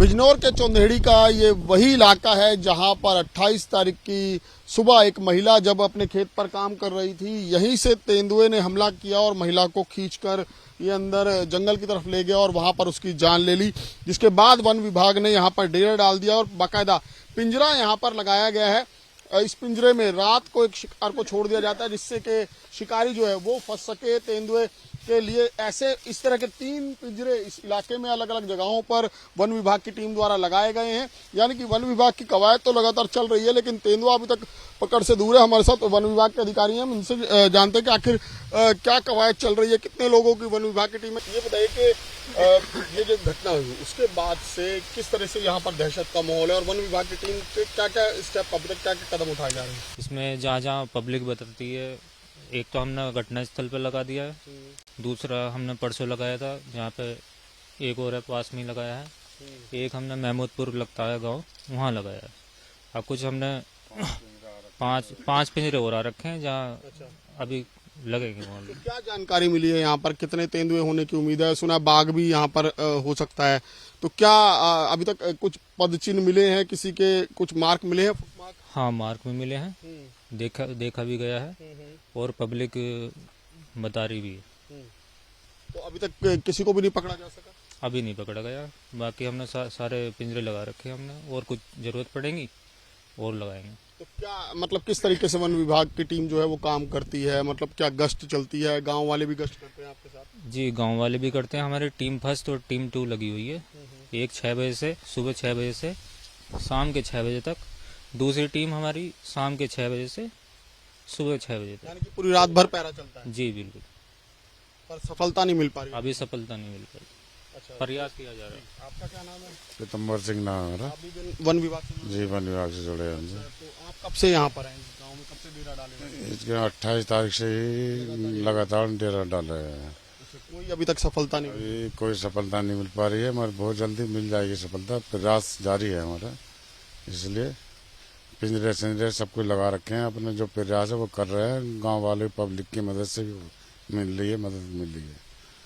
बिजनौर के चौंदेड़ी का ये वही इलाका है जहां पर 28 तारीख की सुबह एक महिला जब अपने खेत पर काम कर रही थी, यहीं से तेंदुए ने हमला किया और महिला को खींचकर ये अंदर जंगल की तरफ ले गया और वहां पर उसकी जान ले ली। जिसके बाद वन विभाग ने यहां पर डेरा डाल दिया और बाकायदा पिंजरा यहां पर लगाया गया है। इस पिंजरे में रात को एक शिकार को छोड़ दिया जाता है जिससे कि शिकारी जो है वो फंस सके। तेंदुए के लिए ऐसे इस तरह के 3 पिंजरे इस इलाके में अलग अलग जगहों पर वन विभाग की टीम द्वारा लगाए गए हैं। यानी कि वन विभाग की कवायद तो लगातार चल रही है, लेकिन तेंदुआ अभी तक पकड़ से दूर है। हमारे साथ वन विभाग के अधिकारी हैं, हम उनसे जानते हैं कि आखिर क्या कवायद चल रही है, कितने लोगों की वन विभाग की टीम है। ये बताइए कि ये जो घटना हुई उसके बाद से किस तरह से यहाँ पर दहशत का माहौल है और वन विभाग की टीम के क्या क्या स्टेप अभी तक क्या क्या कदम उठाए जा रहे हैं? इसमें जहाँ जहाँ पब्लिक बताती है, एक तो हमने घटना स्थल पर लगा दिया है, दूसरा हमने परसों लगाया था जहाँ पे एक और है पास में लगाया है, एक हमने महमूदपुर लगता है गांव वहाँ लगाया है। अब कुछ हमने पांच पिंजरे और आ रखे हैं जहाँ अभी लगेंगे वहाँ। तो क्या जानकारी मिली है यहाँ पर, कितने तेंदुए होने की उम्मीद है? सुना बाघ भी यहाँ पर हो सकता है, तो क्या अभी तक कुछ पदचिन्ह मिले हैं, किसी के कुछ मार्क मिले हैं? हाँ, मार्क में मिले हैं, देखा भी गया है और पब्लिक बता रही भी है। तो अभी तक किसी को भी नहीं पकड़ा जा सका? अभी नहीं पकड़ा गया, बाकी हमने सारे पिंजरे लगा रखे हैं हमने, और कुछ जरूरत पड़ेगी और लगाएंगे। तो क्या मतलब किस तरीके से वन विभाग की टीम जो है वो काम करती है? मतलब क्या गश्त चलती है, गांव वाले भी गश्त करते हैं आपके साथ? जी, गांव वाले भी करते हैं। हमारी टीम फर्स्ट और टीम 2 लगी हुई है। एक 6 बजे से सुबह 6 बजे से शाम के 6 बजे तक, दूसरी टीम हमारी शाम के 6 बजे से सुबह 6 बजे तक। यानी कि पूरी रात भर पहरा चलता है? जी बिल्कुल। पर सफलता नहीं मिल पा रही? अभी सफलता नहीं मिल पाई। अच्छा, प्रयास किया जा रहा है। आपका क्या नाम है? पीतम्बर सिंह नाम है मेरा। आप भी वन विभाग से? जी, वन विभाग से जुड़े हैं हमसे। तो आप कब से यहाँ पर हैं इस गाँव में, कब से डेरा डाले हैं? इसके 28 तारीख से ही लगातार डेरा डाल रहे हैं। कोई अभी तक सफलता नहीं मिली? अभी कोई सफलता नहीं मिल पा रही है, मगर बहुत जल्दी मिल जाएगी सफलता। प्रयास जारी है हमारा, इसलिए पिंजरे सिंजरे सब कुछ लगा रखे हैं। अपने जो प्रयास है वो कर रहे हैं, गांव वाले पब्लिक की मदद से भी मिल रही है, मदद मिल रही है।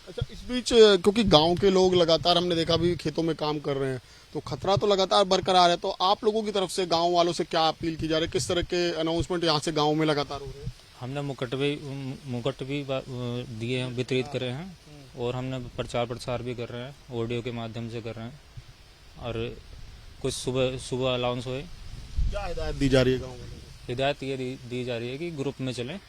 अच्छा, इस बीच क्योंकि गांव के लोग लगातार हमने देखा भी खेतों में काम कर रहे हैं, तो खतरा तो लगातार बरकरार है। तो आप लोगों की तरफ से गांव वालों से क्या अपील की जा रही है? किस तरह के अनाउंसमेंट यहाँ से गांव में लगातार हो रहे हैं? हमने मुकुट भी दिए हैं, वितरित करे हैं, और हमने प्रचार प्रसार भी कर रहे हैं, ऑडियो के माध्यम से कर रहे हैं, और कुछ सुबह अलाउंस हुए। क्या हिदायत दी जा रही है गाँव वालों को? हिदायत ये दी जा रही है कि ग्रुप में चलें,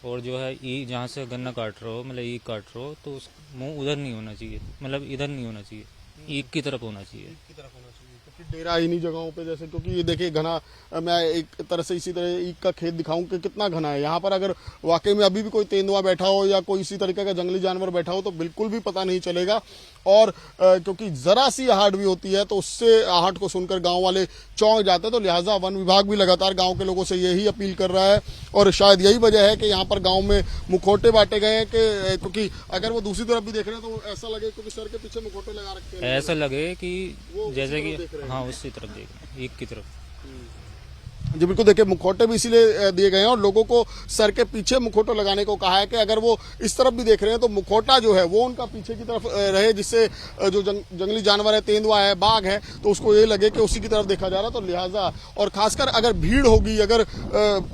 और जो है जहाँ से गन्ना काट रहे हो, मतलब ईख काट रहे हो, तो मुंह उधर नहीं होना चाहिए, मतलब इधर नहीं होना चाहिए, ईख की तरफ होना चाहिए। की तरफ होना चाहिए, क्योंकि डेरा इन्हीं जगहों पे, जैसे क्योंकि ये देखिए घना, मैं एक तरह से इसी तरह ईख का खेत दिखाऊं कि कितना घना है यहाँ पर। अगर वाकई में अभी भी कोई तेंदुआ बैठा हो या कोई इसी तरीके का जंगली जानवर बैठा हो तो बिल्कुल भी पता नहीं चलेगा। और क्योंकि जरा सी आहट भी होती है तो उससे आहट को सुनकर गांव वाले चौंक जाते हैं। तो लिहाजा वन विभाग भी लगातार गांव के लोगों से यही अपील कर रहा है, और शायद यही वजह है कि यहाँ पर गांव में मुखौटे बांटे गए हैं कि क्योंकि अगर वो दूसरी तरफ भी देख रहे हैं तो ऐसा लगे क्योंकि सर के पीछे मुखौटे लगा रखे हैं, ऐसा लगे कि जैसे कि देख रहे हैं। हाँ, उसी तरफ देख रहे हैं, ईख की तरफ। जी बिल्कुल, देखिए मुखौटे भी इसीलिए दिए गए हैं और लोगों को सर के पीछे मुखौटा लगाने को कहा है कि अगर वो इस तरफ भी देख रहे हैं तो मुखौटा जो है वो उनका पीछे की तरफ रहे, जिससे जो जंगली जानवर है, तेंदुआ है, बाघ है, तो उसको ये लगे कि उसी की तरफ देखा जा रहा है। तो लिहाजा, और खासकर अगर भीड़ होगी, अगर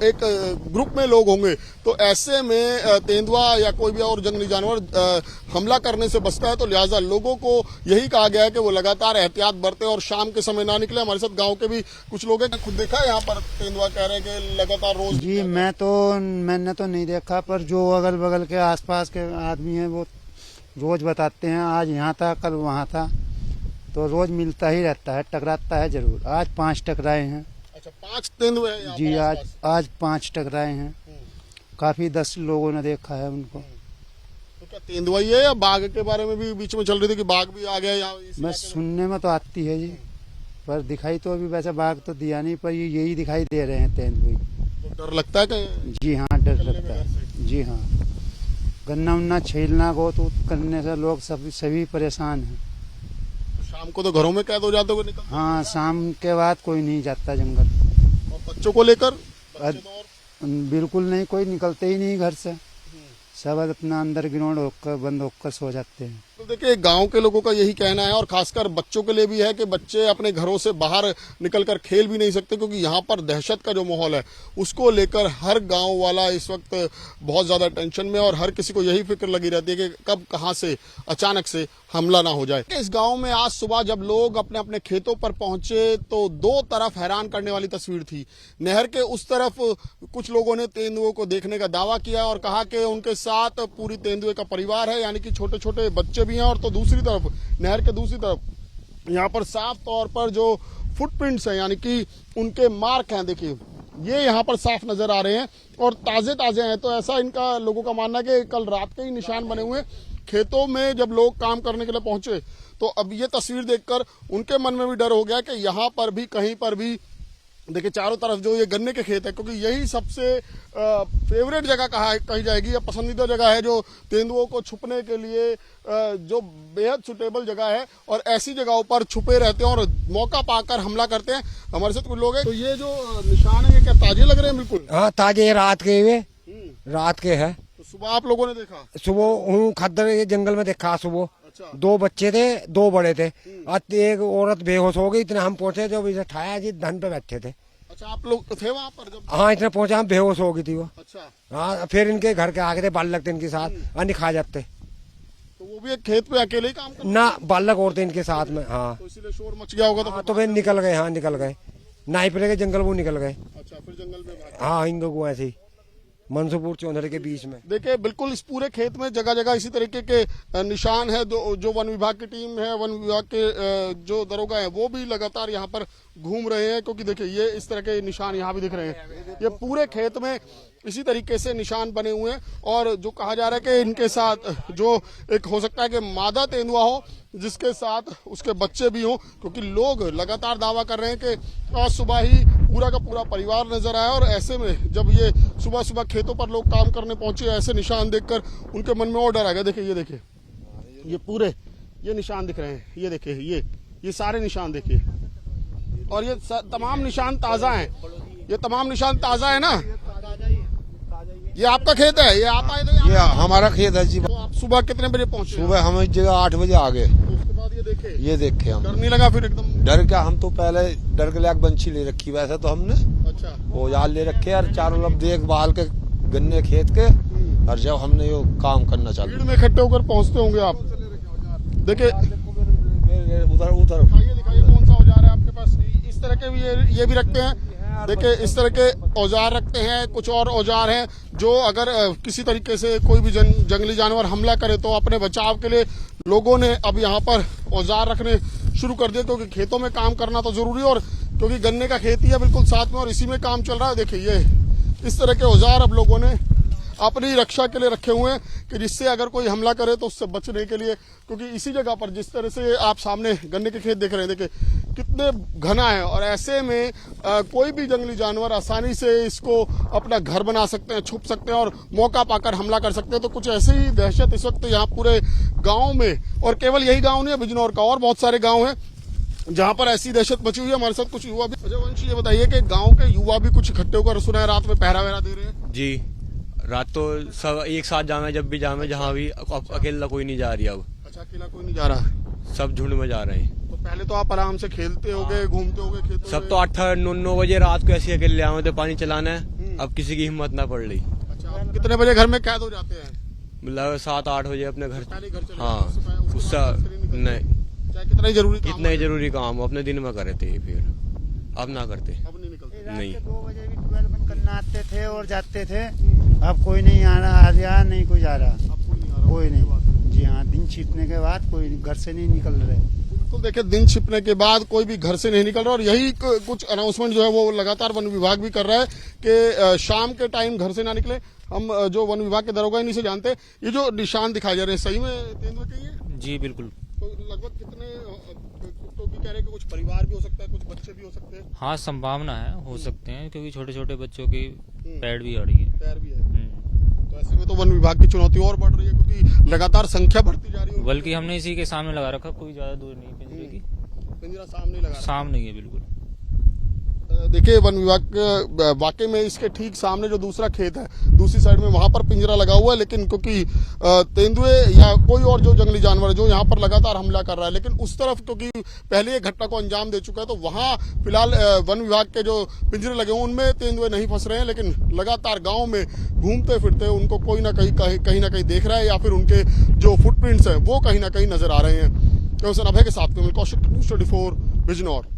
एक ग्रुप में लोग होंगे तो ऐसे में तेंदुआ या कोई भी और जंगली जानवर हमला करने से बचता है। तो लिहाजा लोगों को यही कहा गया है कि वो लगातार एहतियात बरतें और शाम के समय ना निकले। हमारे साथ गाँव के भी कुछ लोग हैं, खुद देखा है यहाँ पर तेंदुआ कह रहे हैं कि लगातार रोज? जी, मैंने तो नहीं देखा, पर जो अगल बगल के आसपास के आदमी हैं वो रोज बताते हैं, आज यहाँ था, कल वहाँ था, तो रोज मिलता ही रहता है, टकराता है जरूर। आज 5 टकराए हैं। अच्छा, 5 तेंदुए हैं यहाँ? जी, आज 5 टकराए हैं। काफी 10 लोगों ने देखा है उनको। तो क्या तेंदुआ ही है या बाघ के बारे में भी बीच में चल रही थी कि बाघ भी आ गया यहाँ? मैं सुनने में तो आती है जी, पर दिखाई तो अभी वैसे बाघ तो दिया नहीं, पर यही दिखाई दे रहे हैं तेंदुए। तो डर लगता है कि? जी हाँ, डर लगता है। जी हाँ, गन्ना उन्ना छीलना को तो करने से लोग सभी परेशान हैं। तो शाम को तो घरों में कैद हो जाते हुए निकल? हाँ, शाम के बाद कोई नहीं जाता जंगल। और बच्चों को लेकर? बिल्कुल नहीं, कोई निकलते ही नहीं घर से, सब अपना अंदर ग्राउंड होकर बंद होकर सो जाते हैं। तो देखिए गांव के लोगों का यही कहना है और खासकर बच्चों के लिए भी है कि बच्चे अपने घरों से बाहर निकलकर खेल भी नहीं सकते क्योंकि यहाँ पर दहशत का जो माहौल है उसको लेकर हर गांव वाला इस वक्त बहुत ज्यादा टेंशन में और हर किसी को यही फिक्र लगी रहती है कि कब कहां से अचानक से हमला ना हो जाए। इस गांव में आज सुबह जब लोग अपने अपने खेतों पर पहुंचे तो दो तरफ हैरान करने वाली तस्वीर थी। नहर के उस तरफ कुछ लोगों ने तेंदुओं को देखने का दावा किया और कहा कि उनके साथ पूरी तेंदुए का परिवार है, यानी कि छोटे छोटे बच्चे भी हैं। और तो दूसरी तरफ नहर के दूसरी तरफ यहाँ पर साफ तौर पर जो फुटप्रिंट्स हैं यानी कि उनके मार्क हैं, देखिए ये यहाँ पर साफ नजर आ रहे हैं और ताजे ताजे हैं। तो ऐसा इनका लोगों का मानना है कि कल रात के ही निशान बने हुए खेतों में जब लोग काम करने के लिए पहुंचे तो अब ये तस्वीर देखकर उनके मन में भी डर हो गया कि यहाँ पर भी कहीं पर भी देखिए चारों तरफ जो ये गन्ने के खेत है क्योंकि यही सबसे फेवरेट जगह कही जाएगी या पसंदीदा जगह है जो तेंदुओं को छुपने के लिए जो बेहद सुटेबल जगह है और ऐसी जगहों पर छुपे रहते हैं और मौका पाकर हमला करते हैं। हमारे साथ कुछ लोग हैं। तो ये जो निशान है ये क्या ताजे लग रहे हैं? बिल्कुल हाँ ताजे, रात के हुए, रात के है। तो सुबह आप लोगों ने देखा? सुबह हूँ खद्दर के जंगल में देखा सुबह। अच्छा। 2 बच्चे थे, 2 बड़े थे और एक औरत बेहोश हो गई। इतने हम पहुंचे जब इसे ठाया जी धन पे बैठे थे। अच्छा, आप लोग थे वहाँ पर जब? हाँ इतने पहुंचा हम बेहोश हो गई थी वो। अच्छा। हाँ फिर इनके घर के आगे थे बालक थे इनके साथ अन्य खा जाते। तो वो भी एक खेत पे अकेले ही काम करते? ना बालक और थे इनके साथ में। हाँ तो इसीलिए शोर मच गया होगा। तो फिर निकल गए। हाँ निकल गए, नाइपरे के जंगल वो निकल गए। अच्छा, फिर जंगल में भागे। हाँ हिंगू ऐसे ही मंसूपुर चौधरी के बीच में। देखिए बिल्कुल इस पूरे खेत में जगह जगह इसी तरीके के निशान है। जो वन विभाग की टीम है, वन विभाग के जो दरोगा है वो भी लगातार यहाँ पर घूम रहे हैं क्योंकि देखिए ये इस तरह के निशान यहाँ भी दिख रहे हैं। ये पूरे खेत में इसी तरीके से निशान बने हुए हैं और जो कहा जा रहा है कि इनके साथ जो एक हो सकता है कि मादा तेंदुआ हो जिसके साथ उसके बच्चे भी हों क्योंकि लोग लगातार दावा कर रहे हैं कि आज सुबह ही पूरा का पूरा परिवार नजर आया। और ऐसे में जब ये सुबह सुबह खेतों पर लोग काम करने पहुंचे ऐसे निशान देखकर उनके मन में और डर आ गया। देखिए ये देखिए ये पूरे ये निशान दिख रहे हैं, ये देखिए ये सारे निशान देखिए और ये तमाम निशान ताजा हैं। ये तमाम निशान ताजा है ना? ये आपका खेत है? ये आता है? ये हमारा खेत है जी। तो आप सुबह कितने बजे पहुंचे? सुबह हम इस जगह 8 बजे आ गए। तो उसके बाद ये देखे हम। डर नहीं लगा फिर एकदम? डर क्या, हम तो पहले डर के लिए बंशी ले रखी वैसे तो हमने। अच्छा। औजार ले रखे और चारों लोग देखभाल के गन्ने खेत के और जब हमने ये काम करना चालू भीड़ में इकट्ठे होकर पहुंचते होंगे आप। देखिए उधर दिखाइए कौन सा औजार है आपके पास? इस तरह के भी ये भी रखते हैं। देखिए इस तरह के औजार रखते हैं। कुछ और औजार हैं जो अगर किसी तरीके से कोई भी जंगली जानवर हमला करे तो अपने बचाव के लिए लोगों ने अब यहाँ पर औजार रखने शुरू कर दिए क्योंकि खेतों में काम करना तो जरूरी है और क्योंकि गन्ने का खेती है बिल्कुल साथ में और इसी में काम चल रहा है। देखिए ये इस तरह के औजार अब लोगों ने अपनी रक्षा के लिए रखे हुए हैं कि जिससे अगर कोई हमला करे तो उससे बचने के लिए, क्योंकि इसी जगह पर जिस तरह से आप सामने गन्ने के खेत देख रहे हैं, देखिए कितने घना है और ऐसे में कोई भी जंगली जानवर आसानी से इसको अपना घर बना सकते हैं, छुप सकते हैं और मौका पाकर हमला कर सकते हैं। तो कुछ ऐसे ही दहशत इस वक्त यहाँ पूरे गाँव में, और केवल यही गाँव नहीं है, बिजनौर का और बहुत सारे गाँव हैं जहाँ पर ऐसी दहशत मची हुई है। हमारे साथ कुछ युवा भी। अच्छा वंश, ये बताइए कि गाँव के युवा भी कुछ इकट्ठे होकर सुना है रात में पहरा वहरा दे रहे हैं? जी, रात तो सब एक साथ जावे, जब भी जावे जहाँ भी। अकेला कोई नहीं जा रही अब। अच्छा, अकेला कोई नहीं जा रहा? सब झुंड में जा रहे हैं। तो पहले तो आप आराम से खेलते होगे, घूमते होगे खेतों सब में। तो 8-9 बजे रात को ऐसे अकेले आवे थे पानी चलाने। अब किसी की हिम्मत ना पड़ रही। अच्छा, आप कितने बजे घर में कैद हो जाते हैं? मतलब 7-8 बजे अपने घर। पहले घर चले हाँ, जाते हैं, उससे उससे पहले घर से नहीं, चाहे कितना ही जरूरी काम कितना ही हो। जरूरी काम अपने दिन में करे थे, फिर अब ना करते। अब नहीं निकलते। नहीं। 2 बजे भी 12 बंद करना आते थे और जाते थे। अब कोई नहीं आ रहा, नहीं कोई जा रहा, अब कोई नहीं आ रहा? कोई नहीं। जी हाँ, दिन छिपने के बाद कोई घर से नहीं निकल रहे। बिल्कुल, देखिए दिन छिपने के बाद कोई भी घर से नहीं निकल रहा और यही कुछ अनाउंसमेंट जो है वो लगातार वन विभाग भी कर रहा है कि शाम के टाइम घर से ना निकले। हम जो वन विभाग के दरोगा इन्हीं से जानते हैं। ये जो निशान दिखाए जा रहे हैं सही में तेंदुए के ही है? जी बिल्कुल। तो लगभग कितने कुत्तों की कह रहे हैं कि कुछ परिवार भी हो सकता है, कुछ बच्चे भी हो सकते हैं? हाँ संभावना है, हो सकते हैं क्योंकि छोटे छोटे बच्चों की पैड भी अड़ी है। पैर भी है। तो ऐसे में तो वन विभाग की चुनौती और बढ़ रही है क्योंकि लगातार संख्या बढ़ती जा रही है। बल्कि हमने इसी के सामने लगा रखा, कोई ज्यादा दूर नहीं पिंजरे की। पिंजरा सामने लगा रखा है। सामने ही है बिल्कुल। देखिए वन विभाग वाकई में इसके ठीक सामने जो दूसरा खेत है, दूसरी साइड में वहां पर पिंजरा लगा हुआ है, लेकिन क्योंकि तेंदुए या कोई और जो जंगली जानवर है जो यहाँ पर लगातार हमला कर रहा है, लेकिन उस तरफ क्योंकि पहले ये घटना को अंजाम दे चुका है, तो वहां फिलहाल वन विभाग के जो पिंजरे लगे हुए उनमें तेंदुए नहीं फंस रहे हैं, लेकिन लगातार गाँव में घूमते फिरते उनको कोई ना कहीं ना कहीं देख रहा है, या फिर उनके जो फुटप्रिंट्स हैं वो कहीं ना कहीं नजर आ रहे हैं। तो अभय के साथ कौशिक, न्यूज़ 24 बिजनौर।